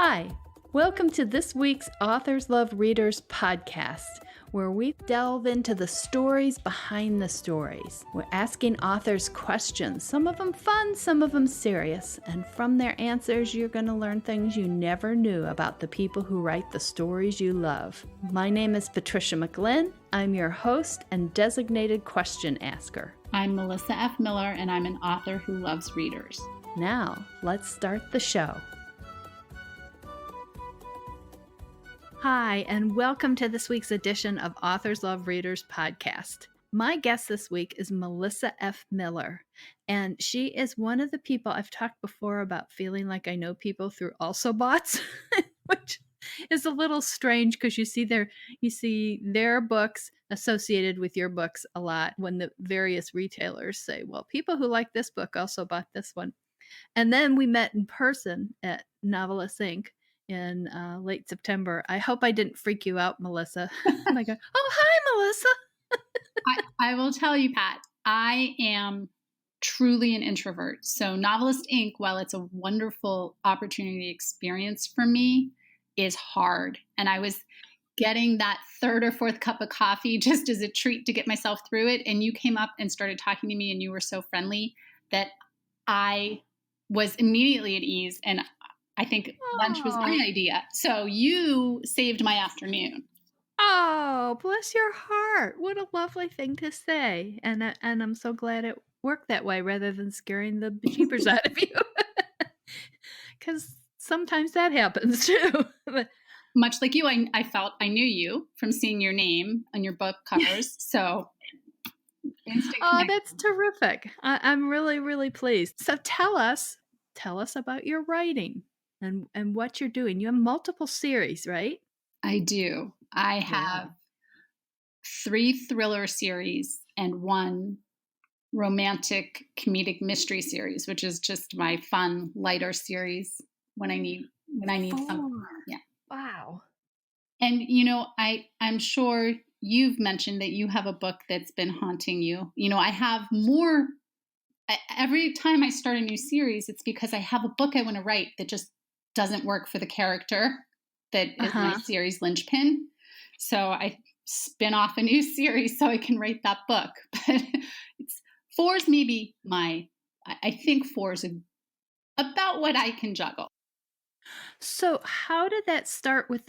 Hi, welcome to this week's Authors Love Readers podcast, where we delve into the stories behind the stories. We're asking authors questions, some of them fun, some of them serious, and from their answers, you're going to learn things you never knew about the people who write the stories you love. My name is Patricia McLinn. I'm your host and designated question asker. I'm Melissa F. Miller, and I'm an author who loves readers. Now, let's start the show. Hi, and welcome to this week's edition of Authors Love Readers podcast. My guest this week is Melissa F. Miller, and she is one of the people I've talked before about feeling like I know people through also bots, which is a little strange because you see their books associated with your books a lot when the various retailers say, well, people who like this book also bought this one. And then we met in person at Novelists Inc. in late September. I hope I didn't freak you out, Melissa. And I go, oh, hi, Melissa. I will tell you, Pat, I am truly an introvert. So Novelists Inc., while it's a wonderful opportunity experience for me, is hard. And I was getting that third or fourth cup of coffee just as a treat to get myself through it. And you came up and started talking to me, and you were so friendly that I was immediately at ease. And I think lunch was my idea. So you saved my afternoon. Oh, bless your heart. What a lovely thing to say. And I'm so glad it worked that way rather than scaring the bejeepers out of you. Because sometimes that happens too. Much like you, I felt I knew you from seeing your name on your book covers. So oh, that's terrific. I'm really, really pleased. So tell us about your writing. And what you're doing. You have multiple series, right? I do. I have 3 thriller series and 1 romantic comedic mystery series, which is just my fun, lighter series when I need something. Yeah. Wow. And I'm sure you've mentioned that you have a book that's been haunting you. I have more. Every time I start a new series, it's because I have a book I want to write that just doesn't work for the character that is my series linchpin. So I spin off a new series so I can write that book. But four's maybe I think four's about what I can juggle. So how did that start with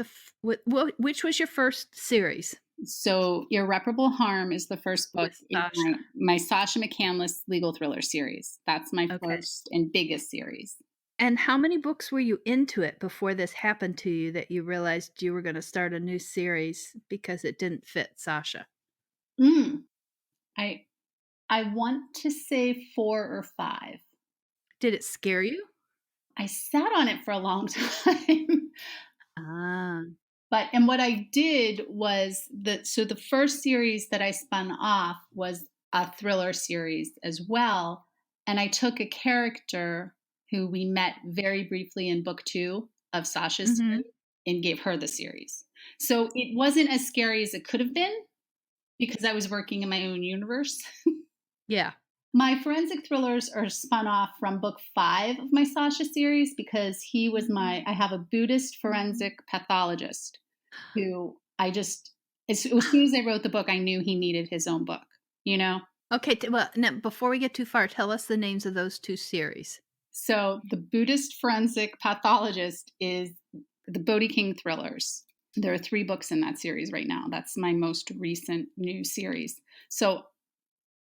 which was your first series? So Irreparable Harm is the first book in my Sasha McCandless legal thriller series. That's my first and biggest series. And how many books were you into it before this happened to you that you realized you were going to start a new series because it didn't fit Sasha? I want to say 4 or 5. Did it scare you? I sat on it for a long time. And what I did was the first series that I spun off was a thriller series as well. And I took a character who we met very briefly in book 2 of Sasha's series and gave her the series. So it wasn't as scary as it could have been because I was working in my own universe. Yeah. My forensic thrillers are spun off from book 5 of my Sasha series because he was I have a Buddhist forensic pathologist who as soon as I wrote the book, I knew he needed his own book, Okay. Well, now, before we get too far, tell us the names of those 2 series. So the Buddhist forensic pathologist is the Bodhi King thrillers. There are 3 books in that series right now. That's my most recent new series. So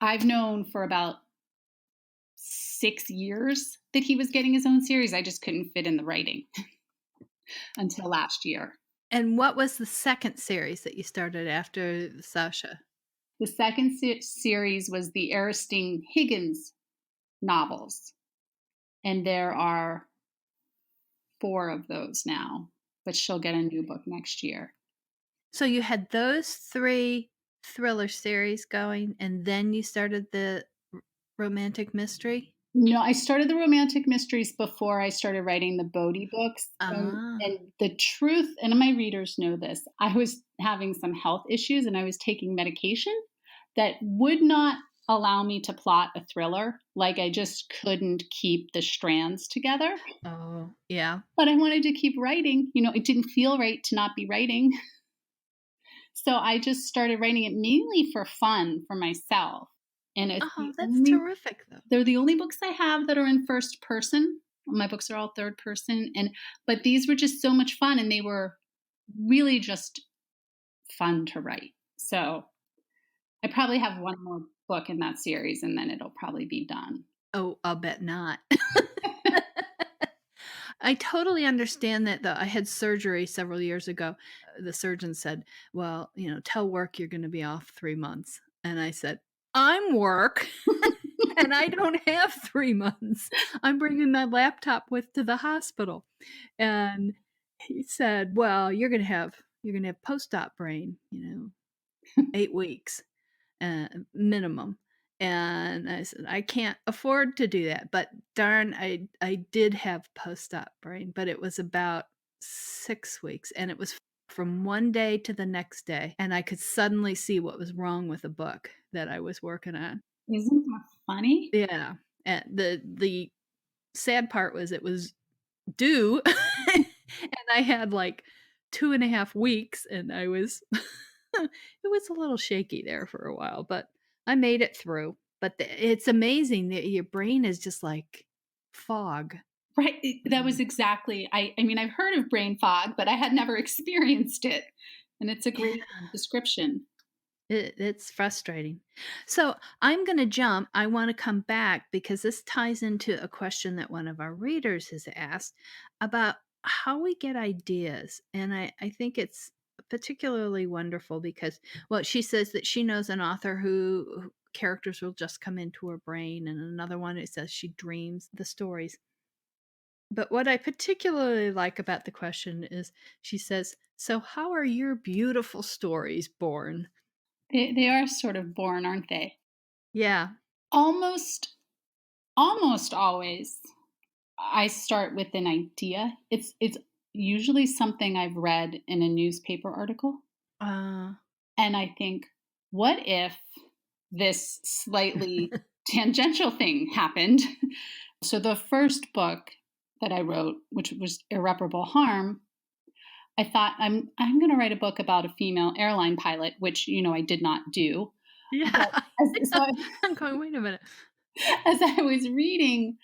I've known for about 6 years that he was getting his own series. I just couldn't fit in the writing until last year. And what was the second series that you started after Sasha? The second series was the Aristine Higgins novels. And there are 4 of those now, but she'll get a new book next year. So you had those 3 thriller series going, and then you started the romantic mystery? No, I started the romantic mysteries before I started writing the Bodhi books. And the truth, and my readers know this, I was having some health issues and I was taking medication that would not allow me to plot a thriller. Like I just couldn't keep the strands together. Oh, yeah. But I wanted to keep writing. It didn't feel right to not be writing. So I just started writing it mainly for fun for myself. And Oh, that's terrific, though. they're the only books I have that are in first person. My books are all third person. But these were just so much fun, and they were really just fun to write. So I probably have one more book in that series, and then it'll probably be done. Oh, I'll bet not. I totally understand that, though. I had surgery several years ago. The surgeon said, "Well, tell work you're gonna be off 3 months." And I said, "I'm work, and I don't have 3 months. I'm bringing my laptop with to the hospital." And he said, "Well, you're gonna have post-op brain, 8 weeks, minimum." And I said, "I can't afford to do that." But darn, I did have post-op brain, but it was about 6 weeks, and it was from one day to the next day, and I could suddenly see what was wrong with a book that I was working on. Isn't that funny? Yeah, and the sad part was it was due, and I had, like, 2.5 weeks, and I was it was a little shaky there for a while, but I made it through. But it's amazing that your brain is just like fog. Right. That was Mhm. exactly. I mean, I've heard of brain fog, but I had never experienced it. And it's a great Yeah, description. it's frustrating. So I'm going to jump. I want to come back because this ties into a question that one of our readers has asked about how we get ideas. And I think it's particularly wonderful because, well, she says that she knows an author who characters will just come into her brain, and another one it says she dreams the stories. But what I particularly like about the question is she says, "So, how are your beautiful stories born?" They are sort of born, aren't they? Yeah. Almost, almost always, I start with an idea. It's usually something I've read in a newspaper article, Uh, and I think, what if this slightly tangential thing happened? So the first book that I wrote, which was Irreparable Harm, I thought I'm going to write a book about a female airline pilot, which I did not do. yeah. But as, so I'm going, "Wait a minute." as I was reading,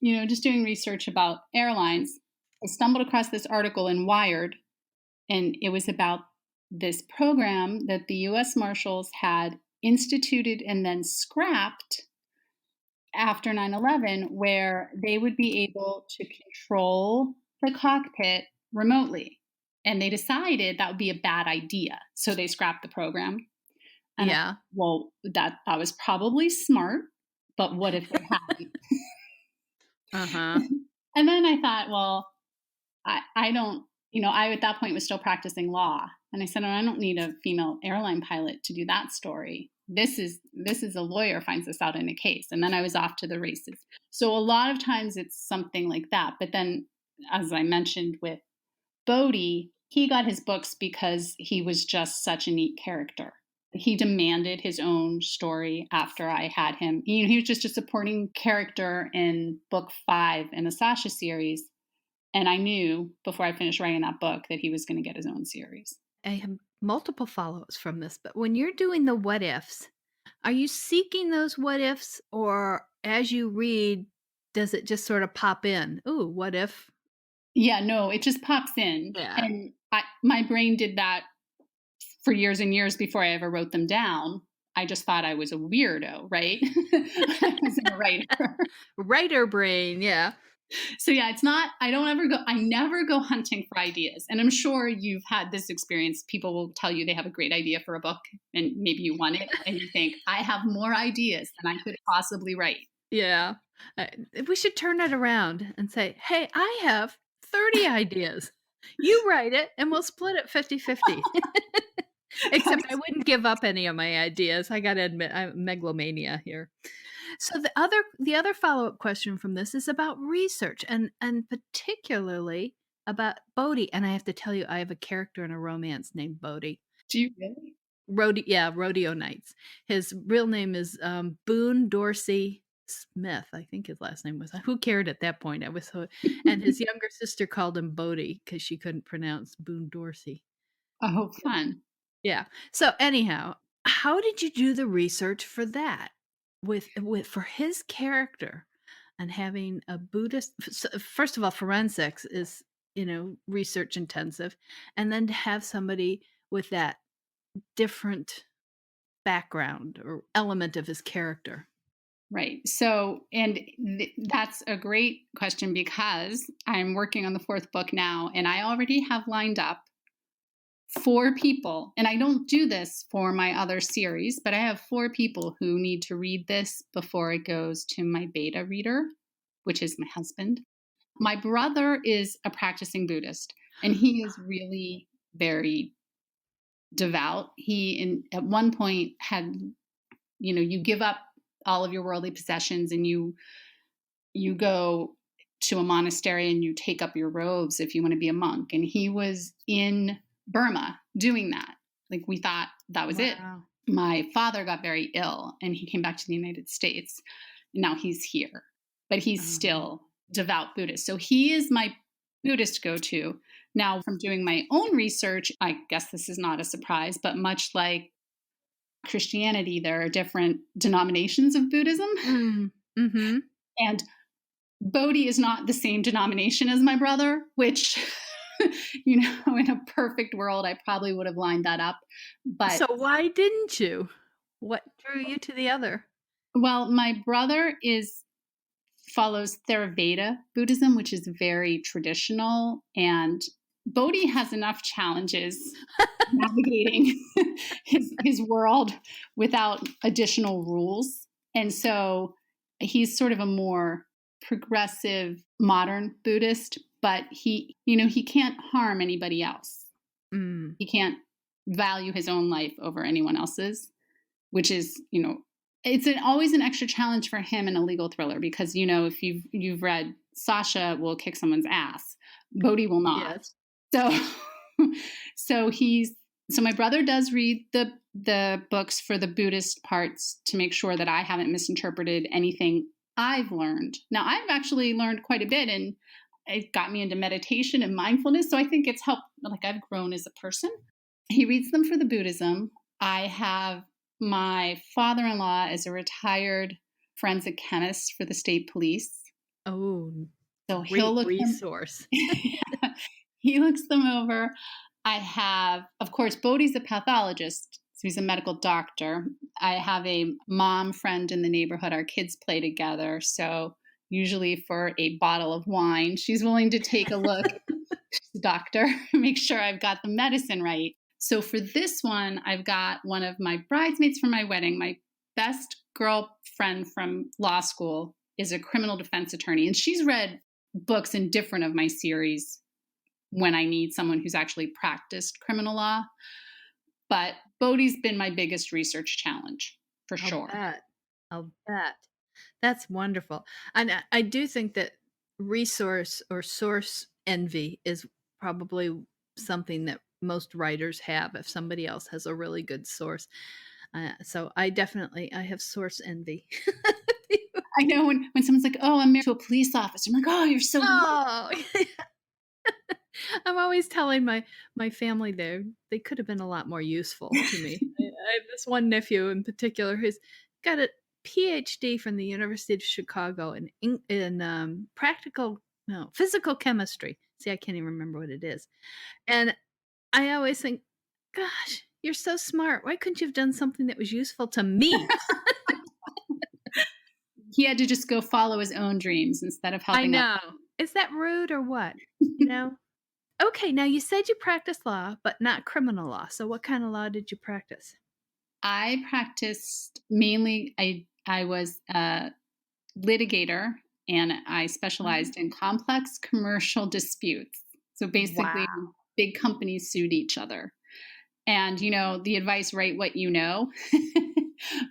just doing research about airlines, I stumbled across this article in Wired, and it was about this program that the U.S. Marshals had instituted and then scrapped after 9/11, where they would be able to control the cockpit remotely. And they decided that would be a bad idea. So they scrapped the program. And I Yeah. well, that was probably smart, but what if they hadn't? Uh-huh. And then I thought, well, I don't, I at that point was still practicing law. And I said, "Oh, I don't need a female airline pilot to do that story. This is a lawyer finds this out in a case." And then I was off to the races. So a lot of times it's something like that. But then, as I mentioned with Bodie, he got his books because he was just such a neat character. He demanded his own story after I had him. He was just a supporting character in book 5 in the Sasha series. And I knew before I finished writing that book that he was going to get his own series. I have multiple follow-ups from this, but when you're doing the what ifs, are you seeking those what ifs, or as you read, does it just sort of pop in? "Ooh, what if?" Yeah, no, it just pops in. Yeah. And my brain did that for years and years before I ever wrote them down. I just thought I was a weirdo, right? I wasn't a writer. Writer brain, yeah. So yeah, I never go hunting for ideas. And I'm sure you've had this experience. People will tell you they have a great idea for a book, and maybe you want it and you think, I have more ideas than I could possibly write. Yeah. Uh, we should turn it around and say, "Hey, I have 30 ideas. You write it and we'll split it 50-50." Except I wouldn't give up any of my ideas. I gotta admit, I'm megalomania here. So the other follow-up question from this is about research and particularly about Bodhi, and I have to tell you, I have a character in a romance named Bodhi. Do you really? Rodeo nights. His real name is Boone Dorsey Smith. I think his last name was. Who cared at that point? And his younger sister called him Bodie because she couldn't pronounce Boone Dorsey. Oh, fun. Yeah. So anyhow, how did you do the research for that? For his character and having a Buddhist, first of all, forensics is, research intensive. And then to have somebody with that different background or element of his character. Right. So, and that's a great question because I'm working on the 4th book now and I already have lined up 4 people. And I don't do this for my other series, but I have 4 people who need to read this before it goes to my beta reader, which is my husband. My brother is a practicing Buddhist and he is really very devout. He, at one point, had, you give up all of your worldly possessions and you go to a monastery and you take up your robes if you want to be a monk. And he was in Burma doing that. Like, we thought that was it. My father got very ill and he came back to the United States. And now he's here, but he's still devout Buddhist. So he is my Buddhist go-to. Now, from doing my own research, I guess this is not a surprise, but much like Christianity, there are different denominations of Buddhism. Mm-hmm. And Bodhi is not the same denomination as my brother, which, in a perfect world, I probably would have lined that up. But so why didn't you? What drew you to the other? Well, my brother follows Theravada Buddhism, which is very traditional, and Bodhi has enough challenges navigating his world without additional rules. And so he's sort of a more progressive, modern Buddhist, but he can't harm anybody else. He can't value his own life over anyone else's, which is, it's always an extra challenge for him in a legal thriller because, if you've read Sasha will kick someone's ass, Bodhi will not. Yes. So my brother does read the books for the Buddhist parts to make sure that I haven't misinterpreted anything I've learned. Now, I've actually learned quite a bit and it got me into meditation and mindfulness. So I think it's helped, like I've grown as a person. He reads them for the Buddhism. I have my father-in-law is a retired forensic chemist for the state police. Oh, so he'll look resource. He looks them over. I have, of course, Bodhi's a pathologist, so he's a medical doctor. I have a mom friend in the neighborhood. Our kids play together, so usually for a bottle of wine, she's willing to take a look. She's a doctor, make sure I've got the medicine right. So for this one, I've got one of my bridesmaids from my wedding. My best girlfriend from law school is a criminal defense attorney, and she's read books in different of my series when I need someone who's actually practiced criminal law. But Bodhi's been my biggest research challenge, for sure. I'll bet. That's wonderful. And I do think that resource or source envy is probably something that most writers have if somebody else has a really good source. So I have source envy. I know when someone's like, oh, I'm married to a police officer. I'm like, oh, you're so I'm always telling my family they could have been a lot more useful to me. I have this one nephew in particular who's got a PhD from the University of Chicago in physical chemistry. See, I can't even remember what it is. And I always think, gosh, you're so smart. Why couldn't you have done something that was useful to me? He had to just go follow his own dreams instead of helping. I know. Is that rude or what? Okay, now you said you practiced law, but not criminal law. So what kind of law did you practice? I practiced mainly, I was a litigator and I specialized in complex commercial disputes. So basically, big companies sued each other. And, the advice, write what you know.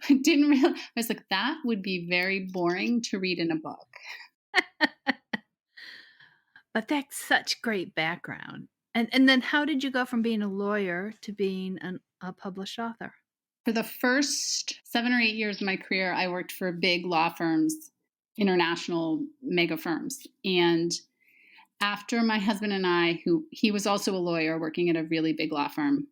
I was like, that would be very boring to read in a book. But that's such great background. And then how did you go from being a lawyer to being a published author? For the first 7 or 8 years of my career, I worked for big law firms, international mega firms. And after my husband and I, he was also a lawyer working at a really big law firm,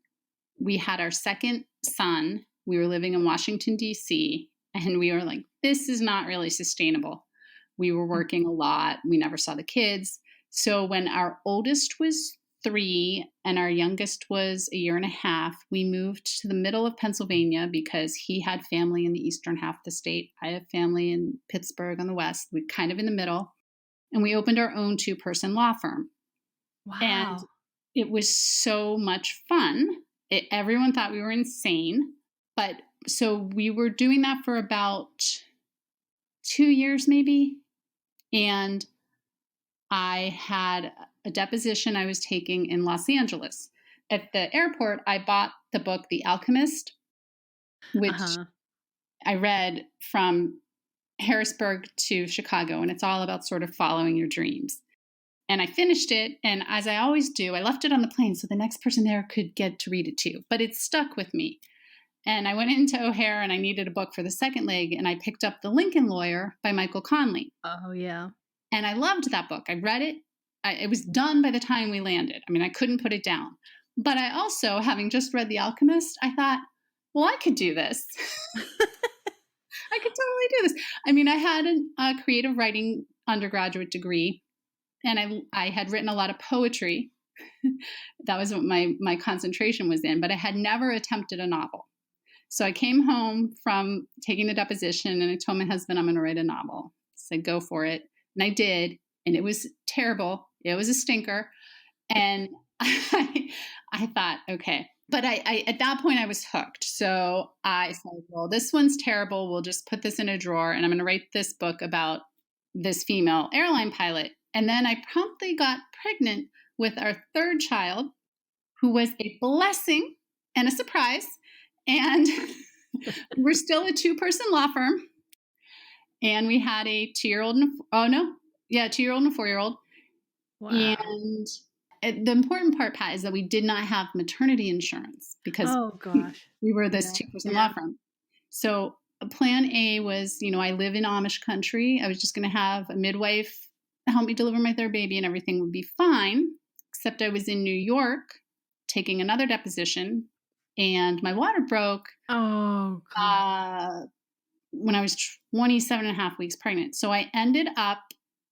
we had our second son. We were living in Washington, D.C., and we were like, this is not really sustainable. We were working a lot. We never saw the kids. So when our oldest was 3 and our youngest was a year and a half, we moved to the middle of Pennsylvania because he had family in the eastern half of the state. I have family in Pittsburgh on the west. We're kind of in the middle. And we opened our own 2-person law firm. Wow. And it was so much fun. Everyone thought we were insane. But so we were doing that for about 2 years maybe. And I had a deposition I was taking in Los Angeles. At the airport, I bought the book, The Alchemist, which I read from Harrisburg to Chicago. And it's all about sort of following your dreams. And I finished it. And as I always do, I left it on the plane so the next person there could get to read it too. But it stuck with me. And I went into O'Hare and I needed a book for the second leg. And I picked up The Lincoln Lawyer by Michael Connelly. Oh, yeah. And I loved that book. I read it. It was done by the time we landed. I mean, I couldn't put it down. But I also, having just read The Alchemist, I thought, well, I could do this. I could totally do this. I mean, I had a creative writing undergraduate degree, and I had written a lot of poetry. That was what my concentration was in, but I had never attempted a novel. So I came home from taking the deposition, and I told my husband, I'm going to write a novel. I said, go for it. And I did, and it was terrible. It was a stinker. And I thought, okay. But I at that point, I was hooked. So I said, well, this one's terrible. We'll just put this in a drawer, and I'm going to write this book about this female airline pilot. And then I promptly got pregnant with our third child, who was a blessing and a surprise. And we're still a 2-person law firm. And we had a 2-year-old and 2-year-old and a 4-year-old. Wow. And the important part, Pat, is that we did not have maternity insurance because we were this 2-person law firm. So plan A was, I live in Amish country. I was just going to have a midwife help me deliver my third baby and everything would be fine, except I was in New York taking another deposition and my water broke when I was 27 and a half weeks pregnant. So I ended up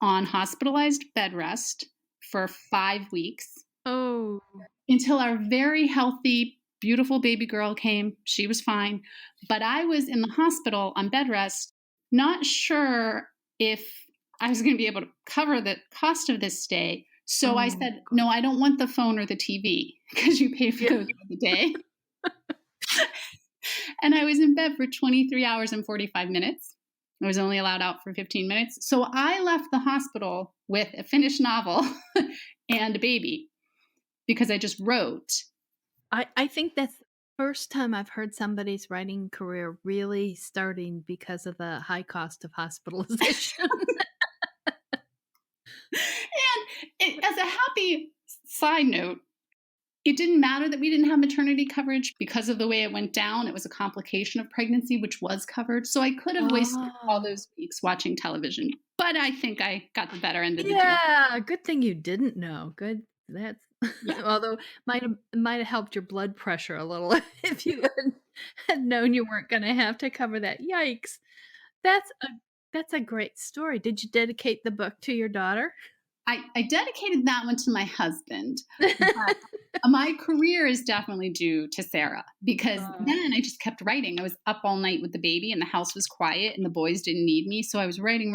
on hospitalized bed rest for 5 weeks. Oh. Until our very healthy, beautiful baby girl came. She was fine. But I was in the hospital on bed rest, not sure if I was going to be able to cover the cost of this stay. So I said, no, I don't want the phone or the TV because you pay for those the day. And I was in bed for 23 hours and 45 minutes. I was only allowed out for 15 minutes. So I left the hospital with a finished novel and a baby because I just wrote. I think that's the first time I've heard somebody's writing career really starting because of the high cost of hospitalization. And as a happy side note, it didn't matter that we didn't have maternity coverage because of the way it went down. It was a complication of pregnancy, which was covered. So I could have wasted all those weeks watching television. But I think I got the better end of the deal. Yeah, good thing you didn't know. Good. That's although might have helped your blood pressure a little if you had known you weren't going to have to cover that. Yikes. That's a great story. Did you dedicate the book to your daughter? I dedicated that one to my husband. My career is definitely due to Sarah because then I just kept writing. I was up all night with the baby and the house was quiet and the boys didn't need me. So I was writing.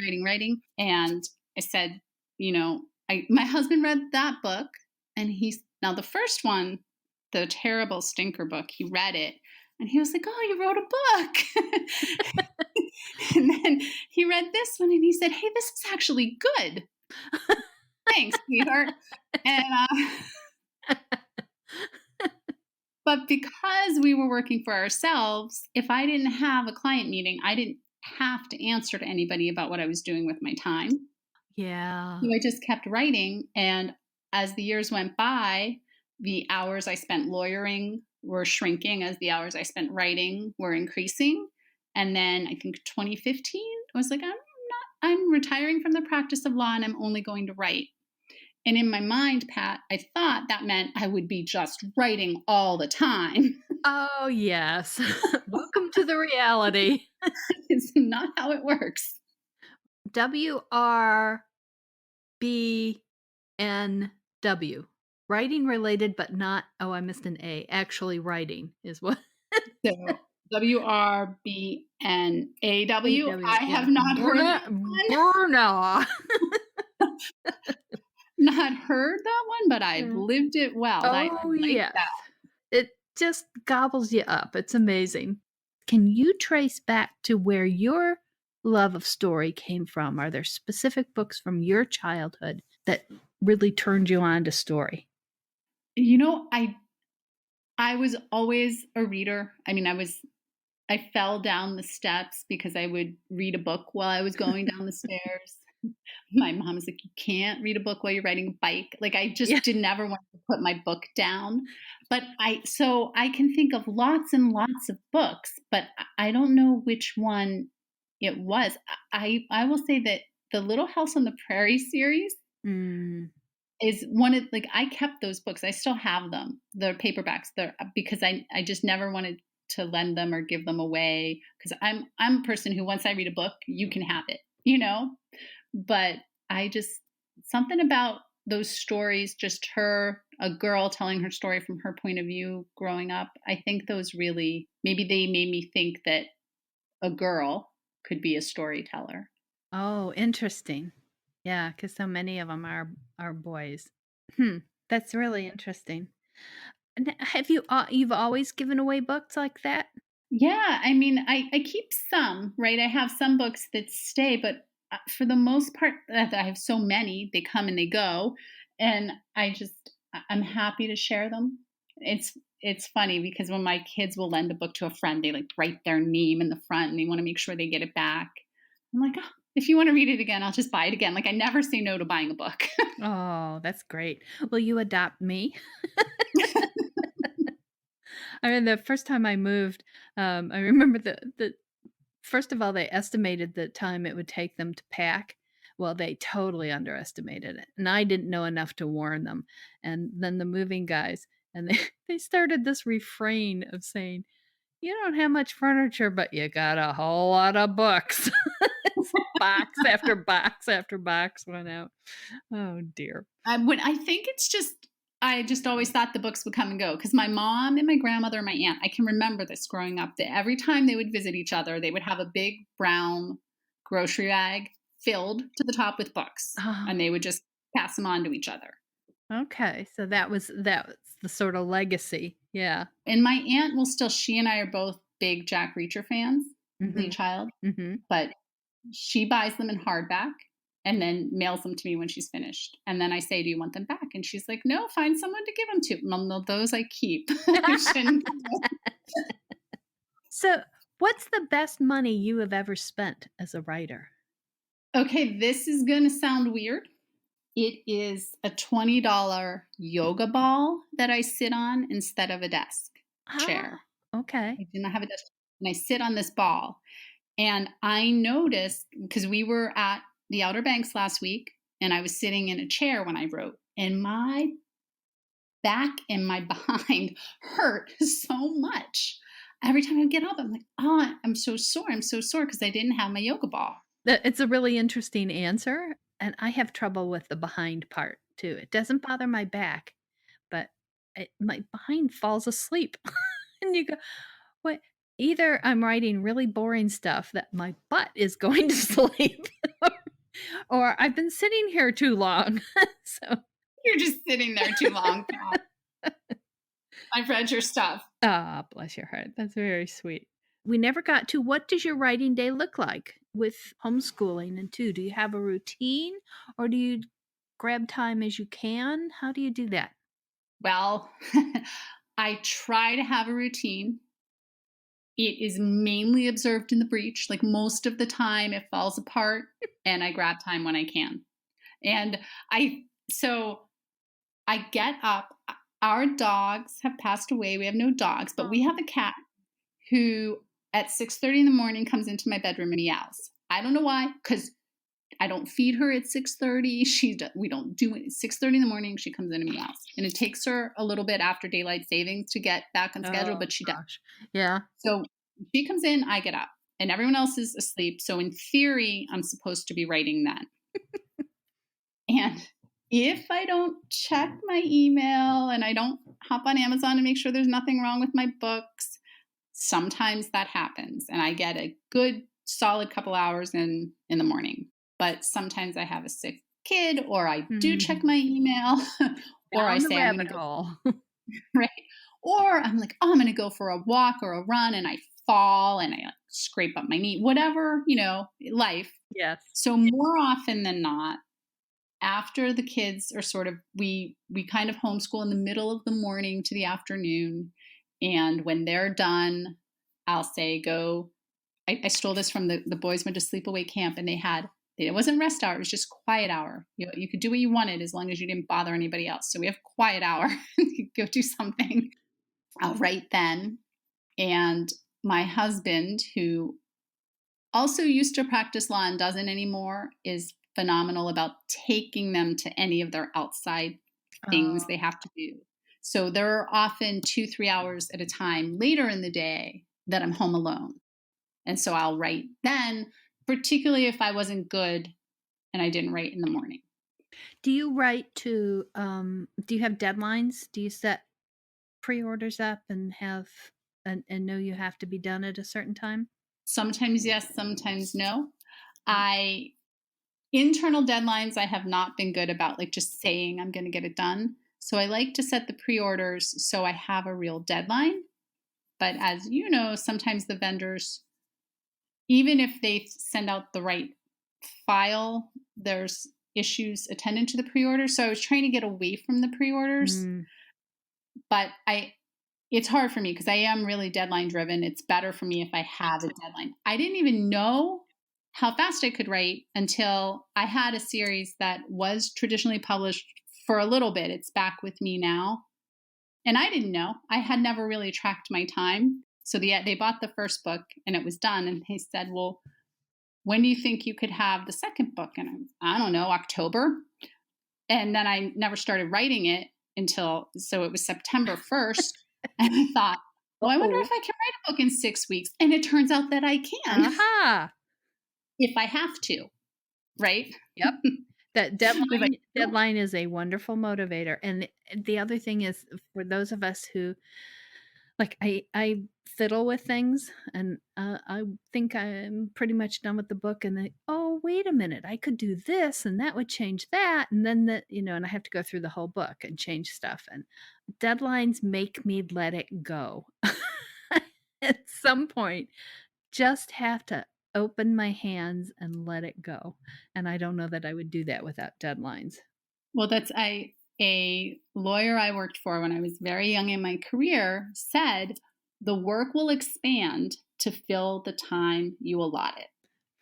And I said, my husband read that book and now the first one, the terrible stinker book, he read it and he was like, oh, you wrote a book. And then he read this one and he said, hey, this is actually good. Thanks, sweetheart. And but because we were working for ourselves, if I didn't have a client meeting, I didn't have to answer to anybody about what I was doing with my time. Yeah. So I just kept writing. And as the years went by, the hours I spent lawyering were shrinking as the hours I spent writing were increasing. And then I think 2015, I was like, I'm retiring from the practice of law and I'm only going to write. And in my mind, Pat, I thought that meant I would be just writing all the time. Oh, yes. Welcome to the reality. It's not how it works. WRBNW. Writing related, but not, oh, I missed an A. Actually writing is what. So WRBNAW. AW, I yeah. have not heard that one. Not heard that one, but I've lived it well. I Oh, like yes. that. It just gobbles you up. It's amazing. Can you trace back to where your love of story came from? Are there specific books from your childhood that really turned you on to story? You know, I was always a reader. I mean, I fell down the steps because I would read a book while I was going down the stairs. My mom was like, "You can't read a book while you're riding a bike." Like, I just did never want to put my book down. But so I can think of lots and lots of books, but I don't know which one it was. I will say that the Little House on the Prairie series Mm. is one of, like, I kept those books. I still have them. They're paperbacks. They're because I just never wanted to lend them or give them away because I'm a person who, once I read a book, you can have it, you know? But I just, something about those stories, just a girl telling her story from her point of view growing up, I think those really, maybe they made me think that a girl could be a storyteller. Oh, interesting. Yeah, because so many of them are boys. That's really interesting. And have you've always given away books like that? Yeah, I mean, I keep some, right? I have some books that stay, but for the most part, I have so many, they come and they go, and I'm happy to share them. It's funny because when my kids will lend a book to a friend, they like write their name in the front and they want to make sure they get it back. I'm like, oh, if you want to read it again, I'll just buy it again. Like, I never say no to buying a book. Oh, that's great. Will you adopt me? I mean, the first time I moved, I remember the first of all, they estimated the time it would take them to pack. Well, they totally underestimated it, and I didn't know enough to warn them. And then the moving guys, and they they started this refrain of saying, "You don't have much furniture, but you got a whole lot of books." Box after box after box went out. Oh dear. When I think it's just, I just always thought the books would come and go because my mom and my grandmother and my aunt, I can remember this growing up, that every time they would visit each other, they would have a big brown grocery bag filled to the top with books, Oh, and they would just pass them on to each other. okay. So that was the sort of legacy. Yeah. And my aunt will still, she and I are both big Jack Reacher fans, the Mhm. child, Mhm. but she buys them in hardback and then mails them to me when she's finished. And then I say, "Do you want them back?" And she's like, "No, find someone to give them to." Mom, no, those I keep. I shouldn't. So, what's the best money you have ever spent as a writer? Okay, this is going to sound weird. It is a $20 yoga ball that I sit on instead of a desk Ah, chair. okay. I do not have a desk, and I sit on this ball. And I noticed, because we were at the Outer Banks last week and I was sitting in a chair when I wrote, and my back and my behind hurt so much. Every time I get up, I'm like, "Oh, I'm so sore. I'm so sore," because I didn't have my yoga ball. It's a really interesting answer, and I have trouble with the behind part too. It doesn't bother my back, but my behind falls asleep. And you go, "What?" Either I'm writing really boring stuff that my butt is going to sleep, or I've been sitting here too long. So You're just sitting there too long, Pat. I've read your stuff. ah, bless your heart. That's very sweet. We never got to what does your writing day look like with homeschooling and two? Do you have a routine or do you grab time as you can? How do you do that? Well, I try to have a routine. It is mainly observed in the breach. Like, most of the time, it falls apart, and I grab time when I can. And I, so I get up. Our dogs have passed away. We have no dogs, but we have a cat who at 6:30 in the morning comes into my bedroom and meows. I don't know why, because I don't feed her at 6:30. We don't do it at 6:30 in the morning. She comes in and meows. And it takes her a little bit after daylight savings to get back on schedule, but she does. Yeah. So she comes in, I get up, and everyone else is asleep. So in theory, I'm supposed to be writing then. And if I don't check my email and I don't hop on Amazon to make sure there's nothing wrong with my books, sometimes that happens. And I get a good solid couple hours in the morning. But sometimes I have a sick kid, or I do check my email, or I say I'm going to go, right? Or I'm like, oh, I'm going to go for a walk or a run, and I fall and I scrape up my knee, whatever, life. Yes. So more often than not, after the kids are sort of, we kind of homeschool in the middle of the morning to the afternoon. And when they're done, I'll say, go. I stole this from the boys went to sleepaway camp, and it wasn't rest hour. It was just quiet hour. You could do what you wanted as long as you didn't bother anybody else. So we have quiet hour. Go do something. I'll write then. And my husband, who also used to practice law and doesn't anymore, is phenomenal about taking them to any of their outside things they have to do. So there are often 2-3 hours at a time later in the day that I'm home alone. And so I'll write then, particularly if I wasn't good and I didn't write in the morning. Do you write to, do you have deadlines? Do you set pre-orders up and and know you have to be done at a certain time? Sometimes yes, sometimes no. Internal deadlines, I have not been good about, like just saying I'm going to get it done. So I like to set the pre-orders so I have a real deadline. But as you know, sometimes the vendors, even if they send out the right file, there's issues attendant to the pre-order. So I was trying to get away from the pre-orders, but it's hard for me because I am really deadline driven. It's better for me if I have a deadline. I didn't even know how fast I could write until I had a series that was traditionally published for a little bit. It's back with me now. And I didn't know. I had never really tracked my time. So they bought the first book and it was done. And they said, well, when do you think you could have the second book? And I don't know, October. And then I never started writing it so it was September 1st. And I thought, well, I wonder if I can write a book in 6 weeks. And it turns out that I can. If I have to, right? Yep. That deadline is a wonderful motivator. And the other thing is, for those of us who, like, I fiddle with things, and I think I'm pretty much done with the book, and then, oh, wait a minute, I could do this, and that would change that, and then and I have to go through the whole book and change stuff, and deadlines make me let it go. At some point, just have to open my hands and let it go. And I don't know that I would do that without deadlines. Well, that's a lawyer I worked for when I was very young in my career said, the work will expand to fill the time you allot it.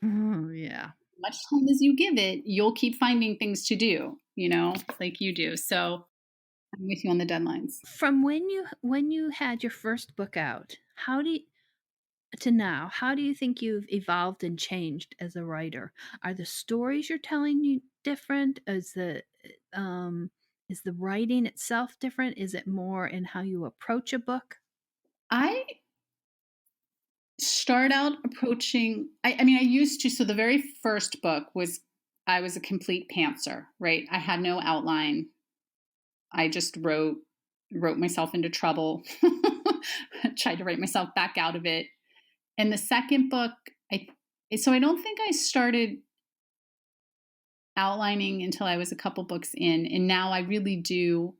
Oh, yeah. Much time as you give it, you'll keep finding things to do, like you do. So I'm with you on the deadlines. From when you had your first book out, how do you think you've evolved and changed as a writer? Are the stories you're telling you different? Is the writing itself different? Is it more in how you approach a book? I start out approaching, I used to, so the very first book I was a complete pantser, right? I had no outline. I just wrote myself into trouble, tried to write myself back out of it. And the second book, I don't think I started outlining until I was a couple books in. And now I really do.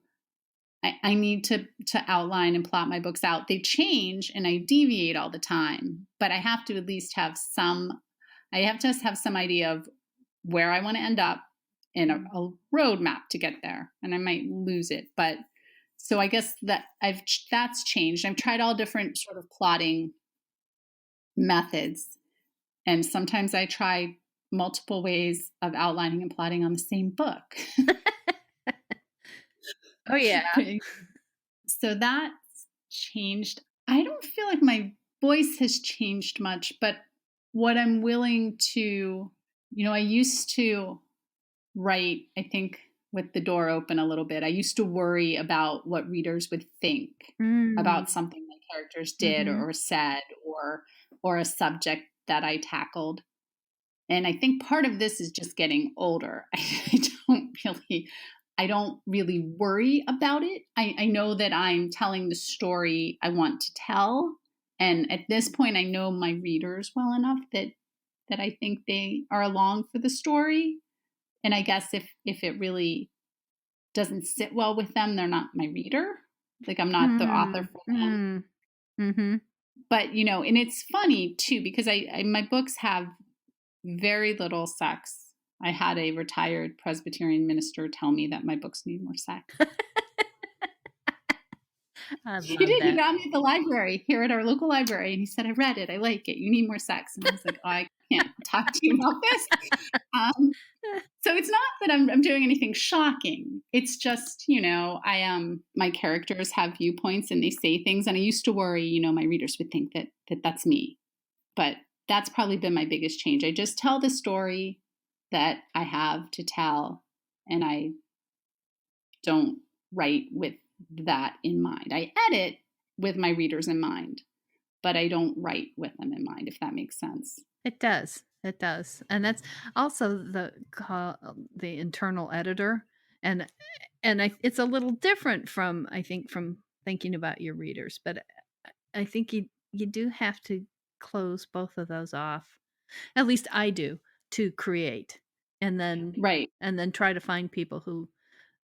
I need to outline and plot my books out. They change and I deviate all the time, but I have to at least have some idea of where I want to end up and a roadmap to get there. And I might lose it. But so I guess that's changed. I've tried all different sort of plotting methods. And sometimes I try multiple ways of outlining and plotting on the same book. Oh, yeah. So that's changed. I don't feel like my voice has changed much, but what I'm willing to, I used to write, I think, with the door open a little bit. I used to worry about what readers would think about something my characters did or said or a subject that I tackled. And I think part of this is just getting older. I don't really worry about it. I know that I'm telling the story I want to tell. And at this point, I know my readers well enough that I think they are along for the story. And I guess if it really doesn't sit well with them, they're not my reader. Like I'm not the author for them. But, and it's funny too, because my books have very little sex. I had a retired Presbyterian minister tell me that my books need more sex. He did. He got me at the library here at our local library, and he said, "I read it. I like it. You need more sex." And I was like, "Oh, I can't talk to you about this." So it's not that I'm doing anything shocking. It's just, my characters have viewpoints and they say things, and I used to worry, my readers would think that that's me, but that's probably been my biggest change. I just tell the story that I have to tell, and I don't write with that in mind. I edit with my readers in mind, but I don't write with them in mind, if that makes sense. It does. It does. And that's also the internal editor. And it's a little different from thinking about your readers, but I think you do have to close both of those off. At least I do, to create. And then and then try to find people who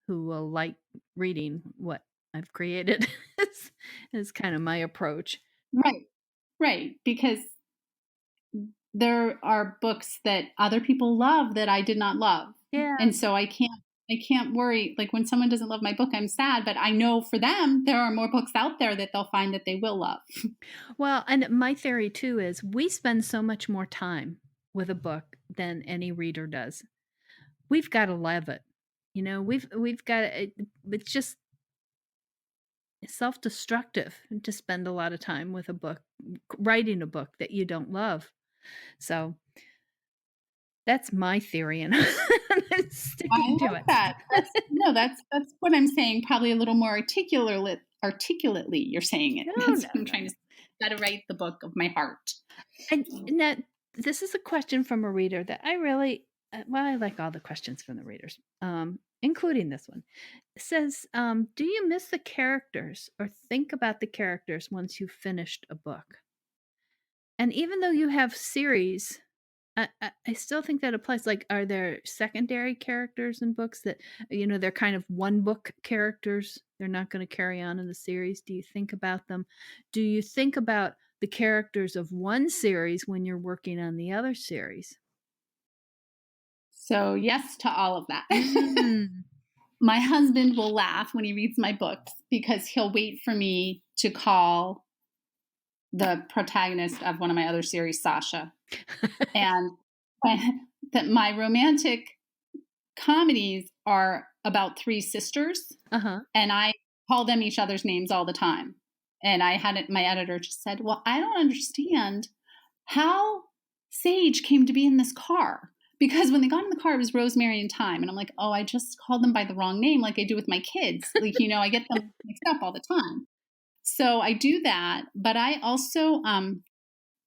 will like reading what I've created is kind of my approach. Right. Because there are books that other people love that I did not love. Yeah. And so I can't worry. Like when someone doesn't love my book, I'm sad, but I know for them, there are more books out there that they'll find that they will love. Well, and my theory too is we spend so much more time with a book than any reader does. We've got to love it. We've got it's just self-destructive to spend a lot of time with a book, writing a book that you don't love. So that's my theory, and I'm sticking to it. That. That's what I'm saying. Probably a little more articulately. You're saying it. That's what I'm trying to say. Got to write the book of my heart. And now, this is a question from a reader that I really, I like all the questions from the readers, including this one. It says, do you miss the characters or think about the characters once you've finished a book? And even though you have series, I still think that applies. Like, are there secondary characters in books that, they're kind of one book characters? They're not going to carry on in the series. Do you think about them? Do you think about the characters of one series when you're working on the other series? So yes to all of that. My husband will laugh when he reads my books because he'll wait for me to call the protagonist of one of my other series Sasha. And that my romantic comedies are about three sisters, and I call them each other's names all the time. And my editor just said, "Well, I don't understand how Sage came to be in this car, because when they got in the car, it was Rosemary and Thyme." And I'm like, "Oh, I just called them by the wrong name, like I do with my kids. Like, I get them mixed up all the time." So I do that, but I also,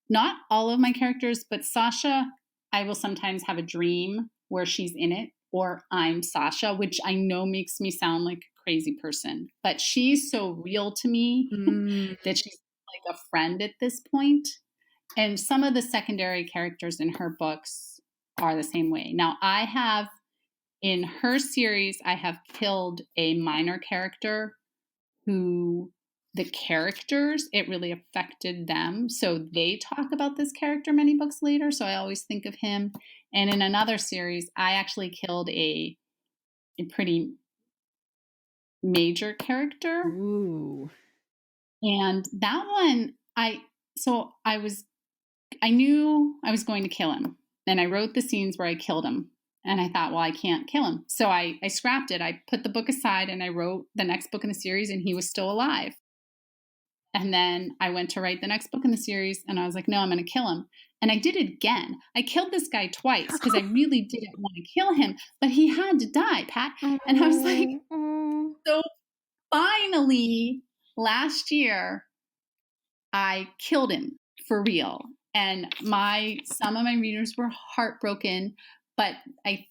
not all of my characters, but Sasha, I will sometimes have a dream where she's in it, or I'm Sasha, which I know makes me sound like a crazy person, but she's so real to me that she's like a friend at this point. And some of the secondary characters in her books are the same way. Now, in her series, I have killed a minor character who the characters, it really affected them. So they talk about this character many books later. So I always think of him. And in another series, I actually killed a pretty major character. Ooh. And that one, I knew I was going to kill him. And I wrote the scenes where I killed him. And I thought, well, I can't kill him. So I scrapped it. I put the book aside and I wrote the next book in the series, and he was still alive. And then I went to write the next book in the series, and I was like, no, I'm going to kill him. And I did it again. I killed this guy twice because I really didn't want to kill him, but he had to die, Pat. And I was like, so finally, last year, I killed him for real. And some of my readers were heartbroken, but I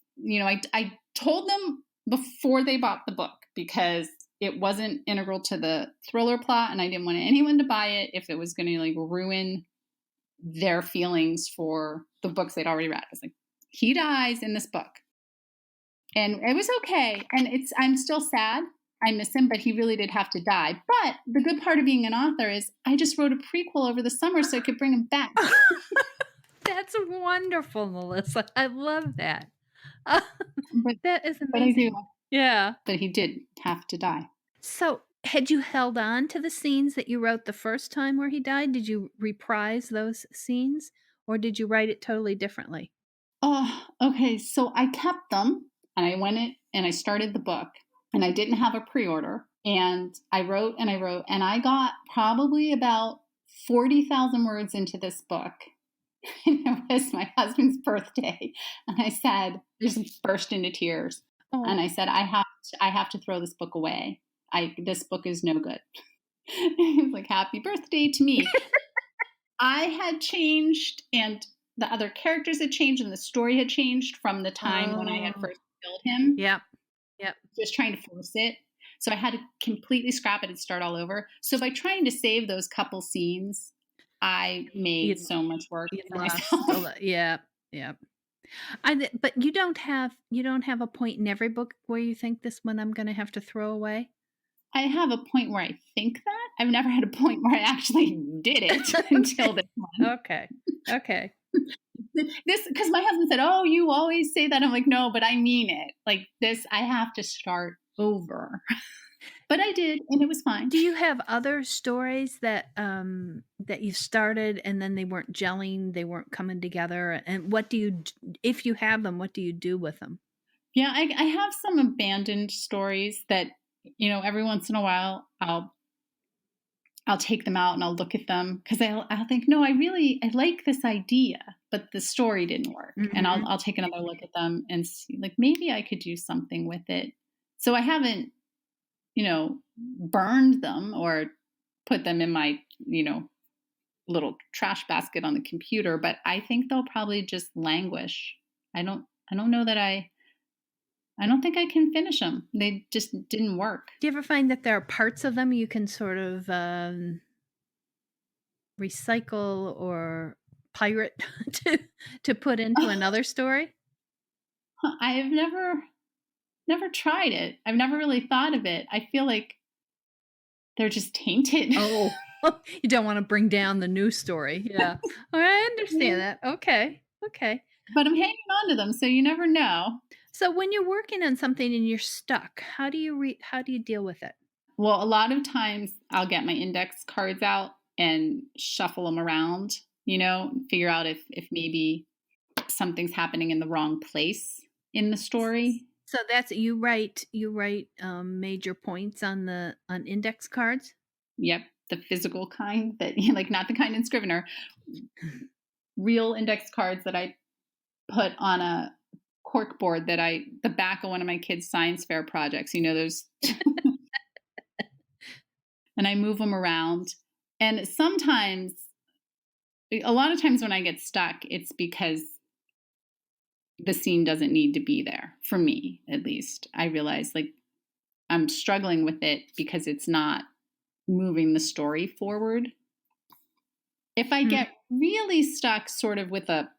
told them before they bought the book, because it wasn't integral to the thriller plot, and I didn't want anyone to buy it if it was going to like ruin their feelings for the books they'd already read. I was like, he dies in this book. And it was okay. And I'm still sad. I miss him, but he really did have to die. But the good part of being an author is I just wrote a prequel over the summer so I could bring him back. That's wonderful, Melissa. I love that. But that is amazing. But I do. Yeah. But he did have to die. So had you held on to the scenes that you wrote the first time where he died? Did you reprise those scenes, or did you write it totally differently? Oh, okay. So I kept them, and I went in and I started the book, and I didn't have a pre-order, and I wrote, and I got probably about 40,000 words into this book. And it was my husband's birthday, and I said, just burst into tears. Oh. And I said, I have to throw this book away. This book is no good. He was like, happy birthday to me. I had changed, and the other characters had changed, and the story had changed from the time when I had first killed him. Yep. Just trying to force it. So I had to completely scrap it and start all over. So by trying to save those couple scenes, I made so much work for myself. Yeah. But you don't have a point in every book where you think this one I'm going to have to throw away? I have a point where I think that. I've never had a point where I actually did it until this one. Okay. This, because my husband said, oh, you always say that. I'm like, no, but I mean it. Like this, I have to start over. But I did, and it was fine. Do you have other stories that you started and then they weren't gelling, they weren't coming together? And if you have them, what do you do with them? Yeah, I have some abandoned stories that, every once in a while I'll take them out and I'll look at them because I'll think, no, I like this idea, but the story didn't work. Mm-hmm. And I'll take another look at them and see, like, maybe I could do something with it. So I haven't, burned them or put them in my, little trash basket on the computer, but I think they'll probably just languish. I don't know that I don't think I can finish them. They just didn't work. Do you ever find that there are parts of them you can sort of recycle or pirate to put into another story? I have never tried it. I've never really thought of it. I feel like they're just tainted. Oh, you don't want to bring down the new story. Yeah. I understand that. Okay. But I'm hanging on to them, so you never know. So when you're working on something and you're stuck, how do you deal with it? Well, a lot of times I'll get my index cards out and shuffle them around, figure out if maybe something's happening in the wrong place in the story. So that's you write major points on index cards? Yep, the physical kind that like not the kind in Scrivener. Real index cards that I put on a cork board the back of one of my kids' science fair projects, those. And I move them around. And a lot of times when I get stuck, it's because the scene doesn't need to be there, for me, at least. I realize like I'm struggling with it because it's not moving the story forward. If I get really stuck sort of with a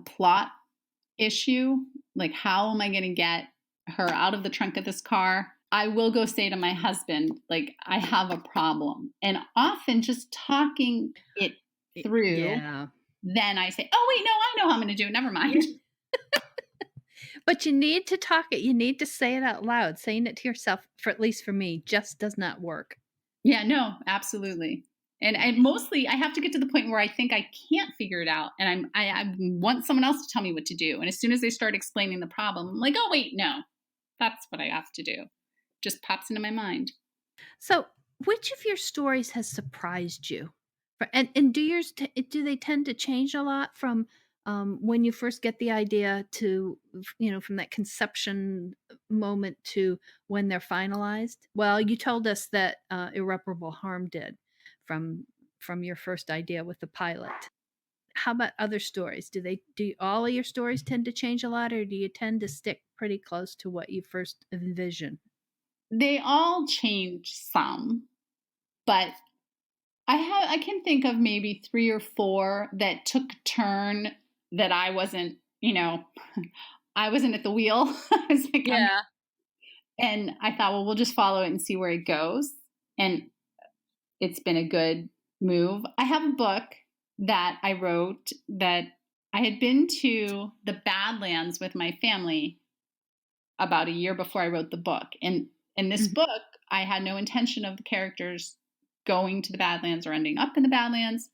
plot issue, like how am I going to get her out of the trunk of this car, I will go say to my husband, like, I have a problem. And often just talking it through, then I say, oh, wait, no, I know how I'm going to do it. Never mind. But you need to talk it. You need to say it out loud. Saying it to yourself, at least for me, just does not work. Yeah, no, absolutely. And I have to get to the point where I think I can't figure it out. And I want someone else to tell me what to do. And as soon as they start explaining the problem, I'm like, oh, wait, no, that's what I have to do. Just pops into my mind. So, which of your stories has surprised you? And do they tend to change a lot from when you first get the idea to from that conception moment to when they're finalized? Well, you told us that irreparable harm did from your first idea with the pilot. How about other stories? Do all of your stories tend to change a lot, or do you tend to stick pretty close to what you first envisioned? They all change some, but I can think of maybe 3 or 4 that took a turn that I wasn't, I wasn't at the wheel. I was like, Yeah. and I thought, well, we'll just follow it and see where it goes. And it's been a good move. I have a book that I wrote that I had been to the Badlands with my family about a year before I wrote the book. And in this book, I had no intention of the characters going to the Badlands or ending up in the Badlands.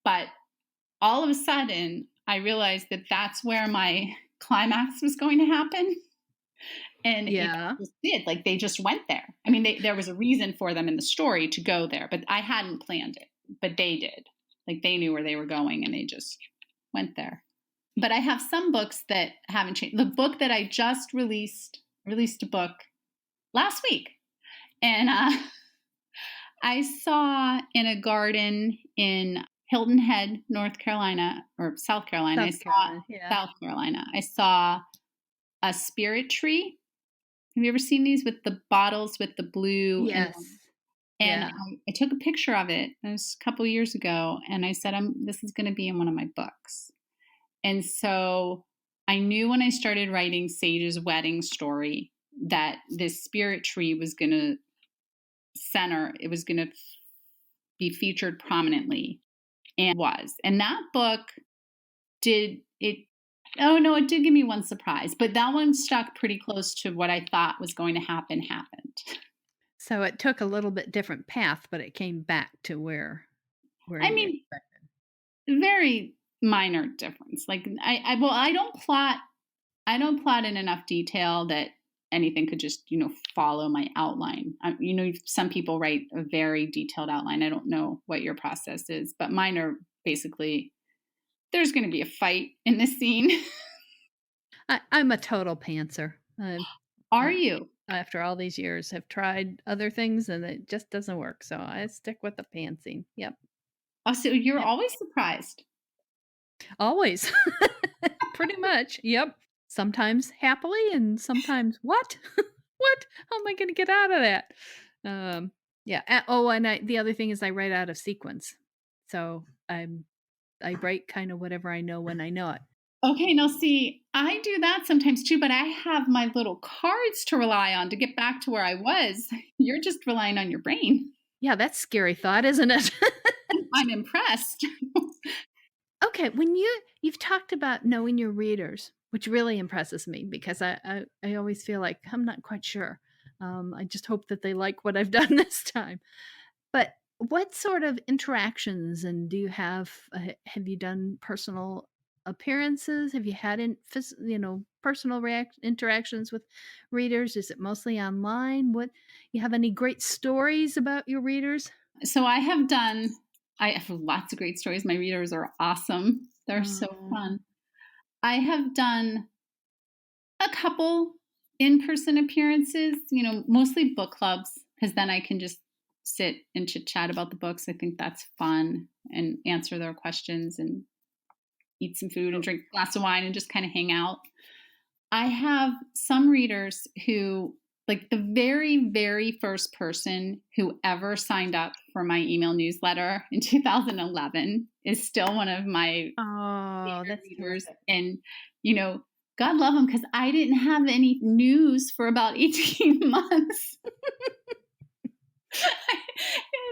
But all of a sudden, I realized that that's where my climax was going to happen. And it just did. Like, they just went there. I mean, there was a reason for them in the story to go there, but I hadn't planned it. But they did. Like, they knew where they were going, and they just went there. But I have some books that haven't changed. The book that I just released a book last week. And I saw in a garden in Hilton Head, North Carolina, or South Carolina. South Carolina. I saw a spirit tree. Have you ever seen these with the bottles with the blue? Yes. And I took a picture of it. It was a couple years ago. And I said, this is going to be in one of my books. And so I knew when I started writing Sage's wedding story that this spirit tree was going to it was going to be featured prominently, and was. And that book it did give me one surprise, but that one stuck pretty close to what I thought was going to happened. So it took a little bit different path, but it came back to where I mean, expected. Very minor difference. Like I don't plot in enough detail that anything could just, follow my outline. Some people write a very detailed outline. I don't know what your process is, but mine are basically, there's going to be a fight in this scene. I'm a total pantser. Are you? After all these years, have tried other things and it just doesn't work. So I stick with the pantsing. Yep. Oh, so you're always surprised. Always. Pretty much. Yep. Sometimes happily and sometimes what? What? How am I going to get out of that? Yeah. And the other thing is I write out of sequence. So I write kind of whatever I know when I know it. Okay, now see, I do that sometimes too, but I have my little cards to rely on to get back to where I was. You're just relying on your brain. Yeah, that's a scary thought, isn't it? I'm impressed. Okay, when you've talked about knowing your readers, which really impresses me because I always feel like I'm not quite sure. I just hope that they like what I've done this time. But what sort of interactions and do you have you done personal appearances? Have you had personal interactions with readers? Is it mostly online? You have any great stories about your readers? So I have lots of great stories. My readers are awesome. They're so fun. I have done a couple in-person appearances, mostly book clubs, because then I can just sit and chit chat about the books. I think that's fun, and answer their questions and eat some food and drink a glass of wine and just kind of hang out. I have some readers who, like, the very, very first person who ever signed up for my email newsletter in 2011 is still one of my favorite readers. Terrific. And, God love them, because I didn't have any news for about 18 months.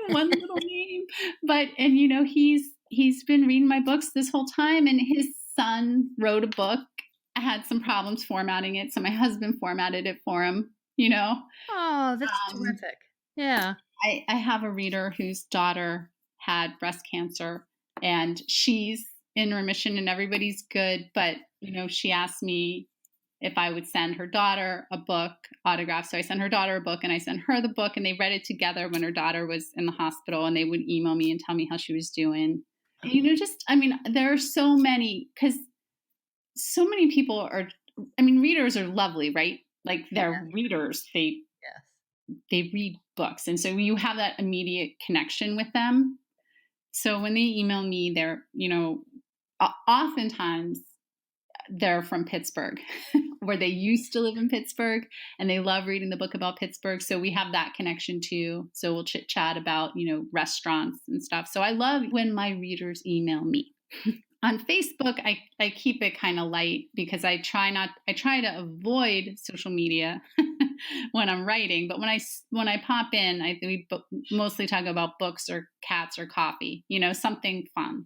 One little name. And he's been reading my books this whole time, and his son wrote a book. I had some problems formatting it, so my husband formatted it for him, Oh, that's terrific. Yeah. I have a reader whose daughter had breast cancer, and she's in remission and everybody's good. But, she asked me if I would send her daughter a book autographed. So I sent her daughter a book and I sent her the book, and they read it together when her daughter was in the hospital, and they would email me and tell me how she was doing. There are so many, because so many people readers are lovely, right? Like they're readers. They read books. And so you have that immediate connection with them. So when they email me, they're, oftentimes they're from Pittsburgh, where they used to live in Pittsburgh, and they love reading the book about Pittsburgh. So we have that connection too. So we'll chit chat about, restaurants and stuff. So I love when my readers email me. On Facebook, I keep it kind of light, because I try to avoid social media when I'm writing. But when I pop in, we mostly talk about books or cats or coffee, something fun.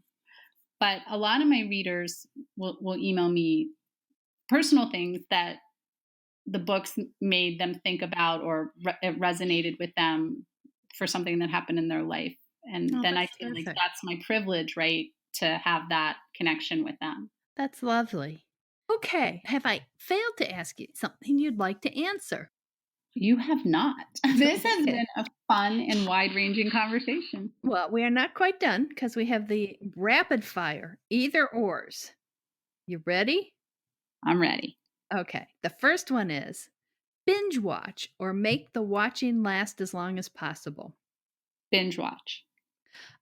But a lot of my readers will email me personal things that the books made them think about, or it resonated with them for something that happened in their life. And then I feel like that's my privilege, right? To have that connection with them. That's lovely. Okay. Have I failed to ask you something you'd like to answer? You have not. This has been a fun and wide-ranging conversation. Well, we are not quite done, because we have the rapid fire either ors. You ready? I'm ready. Okay. The first one is binge watch or make the watching last as long as possible. Binge watch.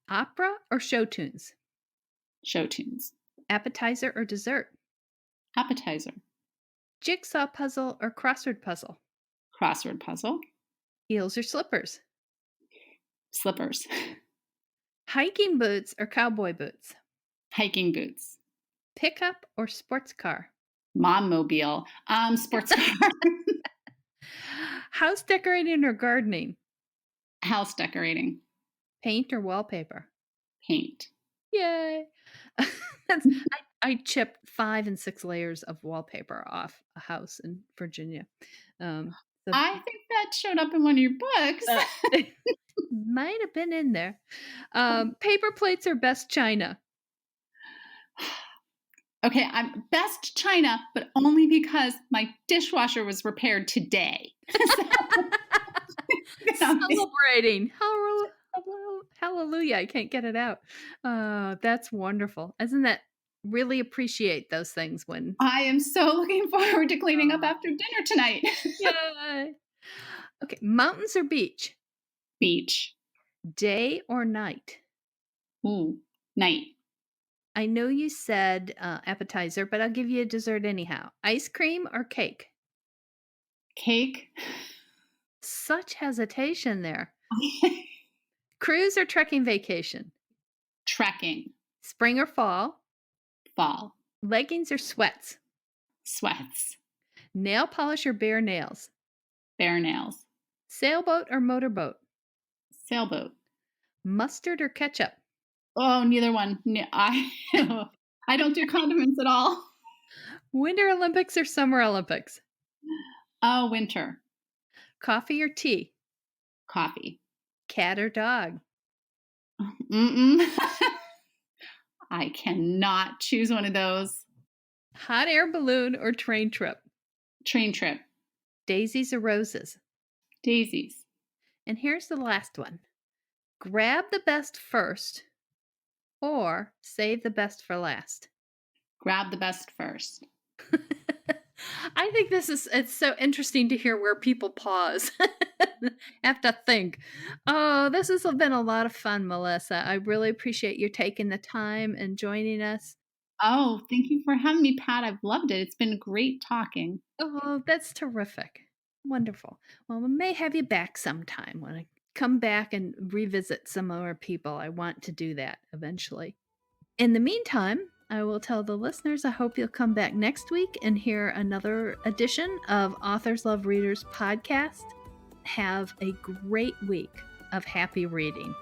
Opera or show tunes? Show tunes. Appetizer or dessert? Appetizer. Jigsaw puzzle or crossword puzzle? Crossword puzzle. Heels or slippers? Slippers. Hiking boots or cowboy boots? Hiking boots. Pickup or sports car? Mom-mobile. Sports car. House decorating or gardening? House decorating. Paint or wallpaper? Paint. Yay. I chipped 5 and 6 layers of wallpaper off a house in Virginia. I think that showed up in one of your books. Might have been in there. Paper plates or best china? Okay, I'm best china, but only because my dishwasher was repaired today. Celebrating. Hallelujah. I can't get it out. That's wonderful. Isn't that really appreciate those things when I am so looking forward to cleaning up after dinner tonight. Yay. Okay, mountains or beach? Beach. Day or night? Ooh, night. I know you said appetizer, but I'll give you a dessert anyhow. Ice cream or cake? Cake. Such hesitation there. Cruise or trekking vacation? Trekking. Spring or fall? Fall. Leggings or sweats? Sweats. Nail polish or bare nails? Bare nails. Sailboat or motorboat? Sailboat. Mustard or ketchup? Oh, neither one. I don't do condiments at all. Winter Olympics or Summer Olympics? Oh, winter. Coffee or tea? Coffee. Cat or dog? I cannot choose one of those. Hot air balloon or train trip? Train trip. Daisies or roses? Daisies. And here's the last one. Grab the best first or save the best for last? Grab the best first. I think it's so interesting to hear where people pause, have to think. Oh, this has been a lot of fun, Melissa. I really appreciate you taking the time and joining us. Oh, thank you for having me, Pat. I've loved it. It's been great talking. Oh, that's terrific. Wonderful. Well, we may have you back sometime. When I come back and revisit some more people, I want to do that eventually. In the meantime, I will tell the listeners I hope you'll come back next week and hear another edition of Authors Love Readers podcast. Have a great week of happy reading.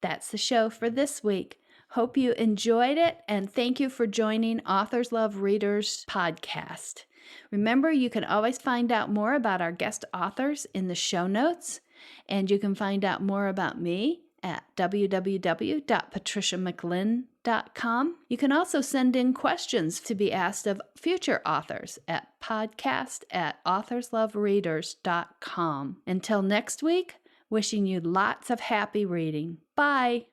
That's the show for this week. Hope you enjoyed it, and thank you for joining Authors Love Readers podcast. Remember, you can always find out more about our guest authors in the show notes, and you can find out more about me at www.patriciamclinn.com. You can also send in questions to be asked of future authors at podcast@authorslovereaders.com. Until next week, wishing you lots of happy reading. Bye.